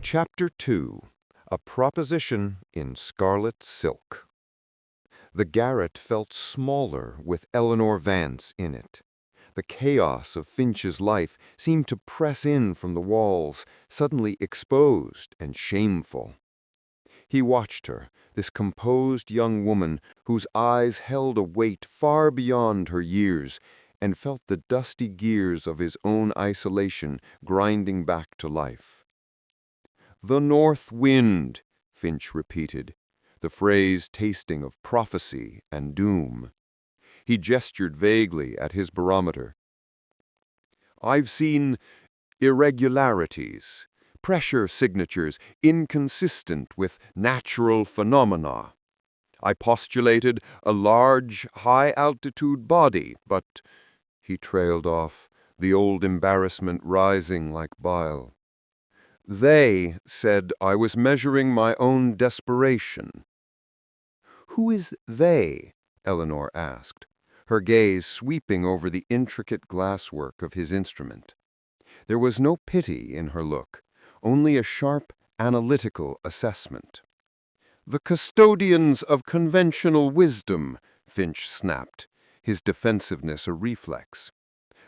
Chapter 2. A Proposition in Scarlet Silk. The garret felt smaller with Eleanor Vance in it. The chaos of Finch's life seemed to press in from the walls, suddenly exposed and shameful. He watched her, this composed young woman whose eyes held a weight far beyond her years, and felt the dusty gears of his own isolation grinding back to life. "The north wind," Finch repeated, the phrase tasting of prophecy and doom. He gestured vaguely at his barometer. "I've seen irregularities, pressure signatures inconsistent with natural phenomena. I postulated a large, high-altitude body, but—" He trailed off, the old embarrassment rising like bile. "They said I was measuring my own desperation." "Who is they?" Eleanor asked, her gaze sweeping over the intricate glasswork of his instrument. There was no pity in her look, only a sharp, analytical assessment. "The custodians of conventional wisdom," Finch snapped, his defensiveness a reflex.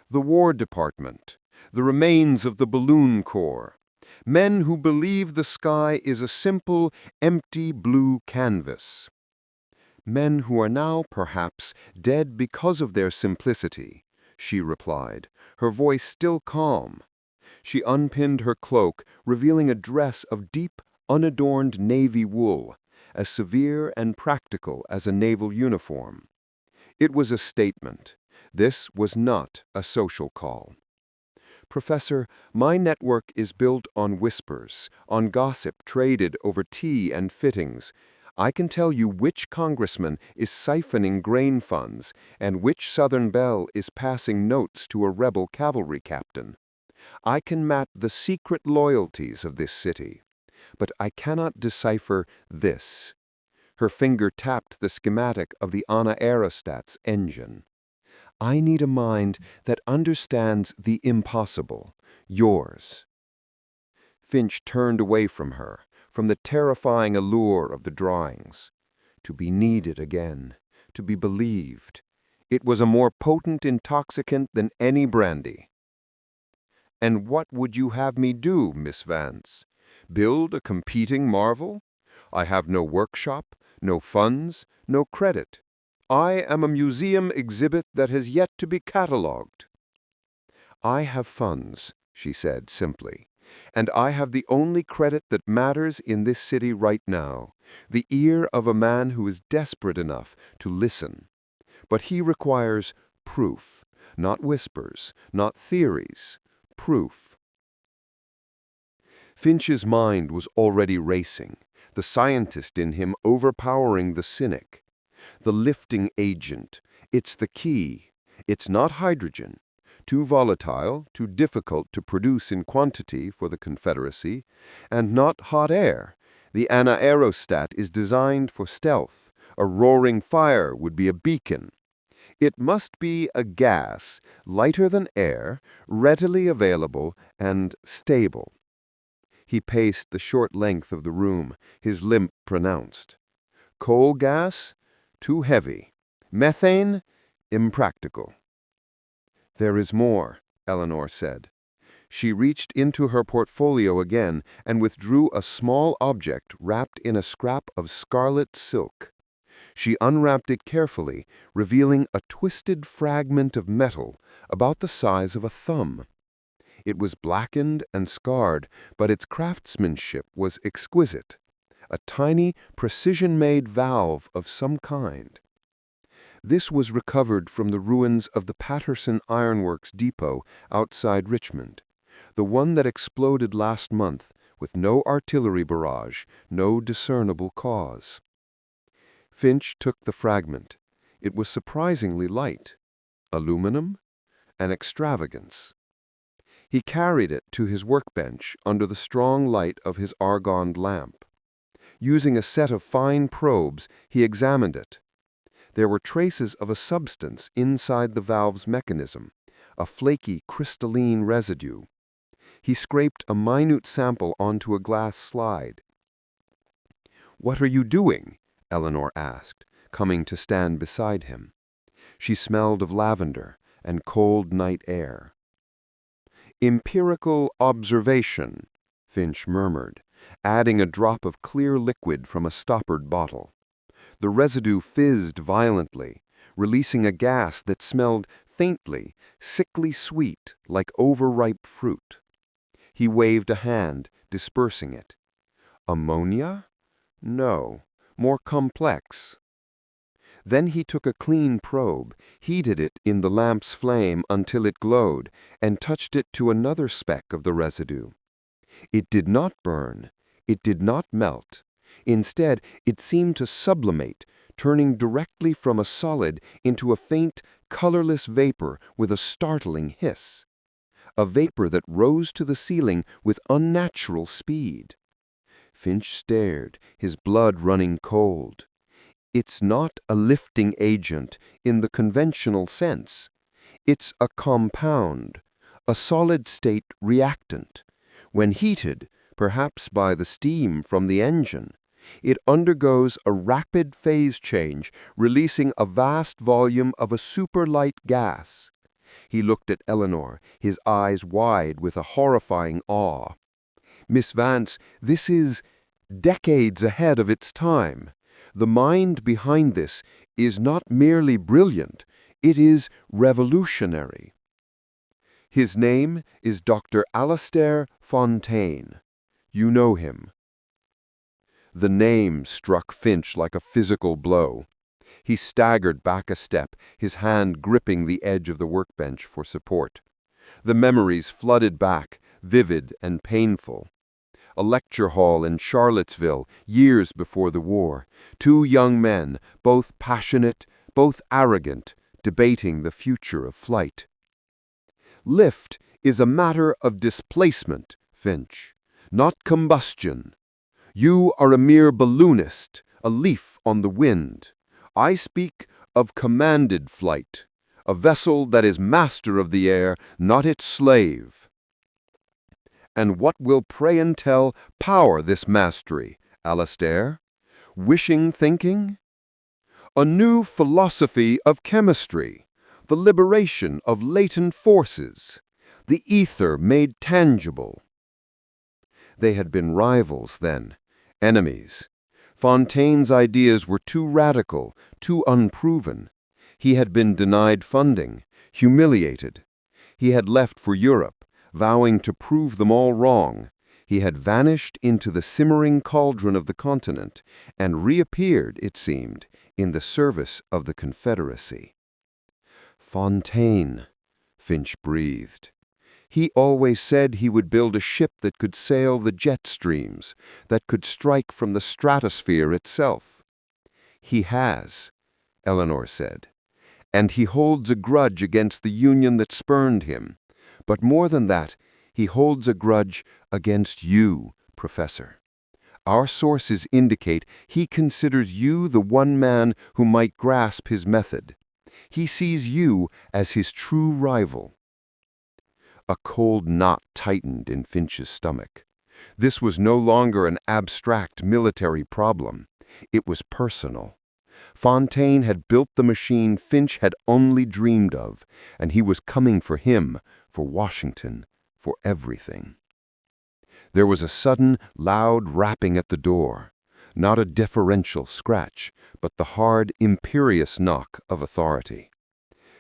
"The War Department, the remains of the Balloon Corps. Men who believe the sky is a simple, empty blue canvas. Men who are now, perhaps, dead because of their simplicity," she replied, her voice still calm. She unpinned her cloak, revealing a dress of deep, unadorned navy wool, as severe and practical as a naval uniform. It was a statement. This was not a social call. "Professor, my network is built on whispers, on gossip traded over tea and fittings. I can tell you which congressman is siphoning grain funds and which Southern belle is passing notes to a rebel cavalry captain. I can map the secret loyalties of this city. But I cannot decipher this." Her finger tapped the schematic of the Anna Aerostat's engine. "I need a mind that understands the impossible, yours." Finch turned away from her, from the terrifying allure of the drawings. To be needed again, to be believed. It was a more potent intoxicant than any brandy. "And what would you have me do, Miss Vance? Build a competing marvel? I have no workshop, no funds, no credit. I am a museum exhibit that has yet to be catalogued." "I have funds," she said simply, "and I have the only credit that matters in this city right now, the ear of a man who is desperate enough to listen. But he requires proof, not whispers, not theories, proof." Finch's mind was already racing, the scientist in him overpowering the cynic. The lifting agent, it's the key. It's not hydrogen, too volatile, too difficult to produce in quantity for the Confederacy, and not hot air. The Anna Aerostat is designed for stealth. A roaring fire would be a beacon. It must be a gas, lighter than air, readily available, and stable. He paced the short length of the room, his limp pronounced. Coal gas? Too heavy. Methane? Impractical. "There is more," Eleanor said. She reached into her portfolio again and withdrew a small object wrapped in a scrap of scarlet silk. She unwrapped it carefully, revealing a twisted fragment of metal about the size of a thumb. It was blackened and scarred, but its craftsmanship was exquisite. A tiny, precision-made valve of some kind. This was recovered from the ruins of the Patterson Ironworks depot outside Richmond, the one that exploded last month with no artillery barrage, no discernible cause. Finch took the fragment. It was surprisingly light. Aluminum? An extravagance. He carried it to his workbench under the strong light of his argand lamp. Using a set of fine probes, he examined it. There were traces of a substance inside the valve's mechanism, a flaky crystalline residue. He scraped a minute sample onto a glass slide. "What are you doing?" Eleanor asked, coming to stand beside him. She smelled of lavender and cold night air. "Empirical observation," Finch murmured, adding a drop of clear liquid from a stoppered bottle. The residue fizzed violently, releasing a gas that smelled faintly, sickly sweet, like overripe fruit. He waved a hand, dispersing it. Ammonia? No, more complex. Then he took a clean probe, heated it in the lamp's flame until it glowed, and touched it to another speck of the residue. It did not burn. It did not melt. Instead, it seemed to sublimate, turning directly from a solid into a faint, colorless vapor with a startling hiss. A vapor that rose to the ceiling with unnatural speed. Finch stared, his blood running cold. It's not a lifting agent in the conventional sense. It's a compound, a solid-state reactant. When heated, perhaps by the steam from the engine, it undergoes a rapid phase change, releasing a vast volume of a superlight gas. He looked at Eleanor, his eyes wide with a horrifying awe. "Miss Vance, this is decades ahead of its time. The mind behind this is not merely brilliant, it is revolutionary." "His name is Dr. Alastair Fontaine. You know him." The name struck Finch like a physical blow. He staggered back a step, his hand gripping the edge of the workbench for support. The memories flooded back, vivid and painful. A lecture hall in Charlottesville, years before the war. Two young men, both passionate, both arrogant, debating the future of flight. "Lift is a matter of displacement, Finch, not combustion. You are a mere balloonist, a leaf on the wind. I speak of commanded flight, a vessel that is master of the air, not its slave." "And what will pray and tell power this mastery, Alastair? Wishing thinking? A new philosophy of chemistry, the liberation of latent forces, the ether made tangible." They had been rivals then, enemies. Fontaine's ideas were too radical, too unproven. He had been denied funding, humiliated. He had left for Europe, vowing to prove them all wrong. He had vanished into the simmering cauldron of the continent and reappeared, it seemed, in the service of the Confederacy. "Fontaine," Finch breathed. "He always said he would build a ship that could sail the jet streams, that could strike from the stratosphere itself." "He has," Eleanor said. "And he holds a grudge against the union that spurned him. But more than that, he holds a grudge against you, Professor. Our sources indicate he considers you the one man who might grasp his method. He sees you as his true rival." A cold knot tightened in Finch's stomach. This was no longer an abstract military problem. It was personal. Fontaine had built the machine Finch had only dreamed of, and he was coming for him, for Washington, for everything. There was a sudden, loud rapping at the door. Not a deferential scratch, but the hard, imperious knock of authority.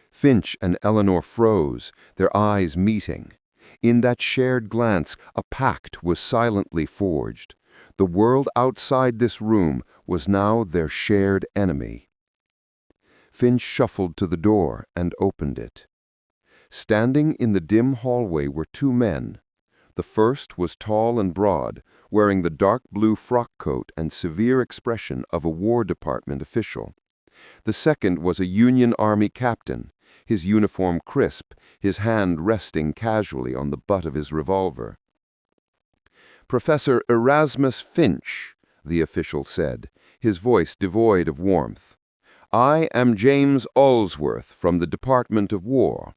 Finch and Eleanor froze, their eyes meeting. In that shared glance, a pact was silently forged. The world outside this room was now their shared enemy. Finch shuffled to the door and opened it. Standing in the dim hallway were two men. The first was tall and broad, wearing the dark blue frock coat and severe expression of a War Department official. The second was a Union Army captain, his uniform crisp, his hand resting casually on the butt of his revolver. "Professor Erasmus Finch," the official said, his voice devoid of warmth. "I am James Allsworth from the Department of War.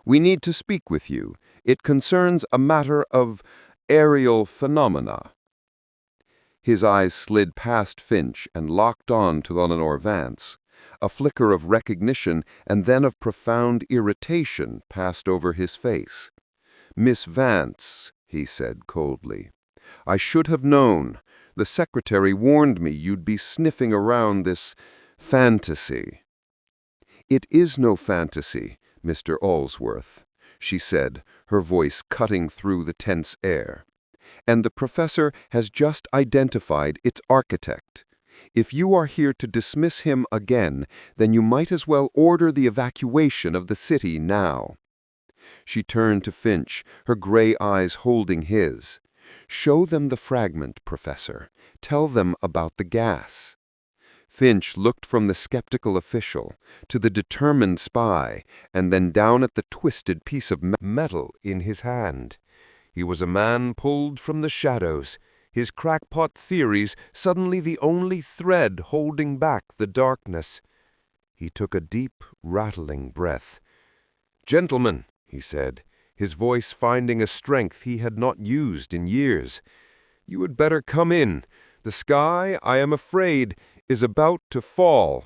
We need to speak with you. It concerns a matter of aerial phenomena." His eyes slid past Finch and locked on to Eleanor Vance. A flicker of recognition and then of profound irritation passed over his face. "Miss Vance," he said coldly, "I should have known. The secretary warned me you'd be sniffing around this fantasy." "It is no fantasy, Mr. Allsworth," she said, her voice cutting through the tense air. "And the professor has just identified its architect. If you are here to dismiss him again, then you might as well order the evacuation of the city now." She turned to Finch, her gray eyes holding his. "Show them the fragment, Professor. Tell them about the gas." Finch looked from the skeptical official to the determined spy and then down at the twisted piece of metal in his hand. He was a man pulled from the shadows, his crackpot theories suddenly the only thread holding back the darkness. He took a deep, rattling breath. "Gentlemen," he said, his voice finding a strength he had not used in years, "you had better come in. The sky, I am afraid, is about to fall."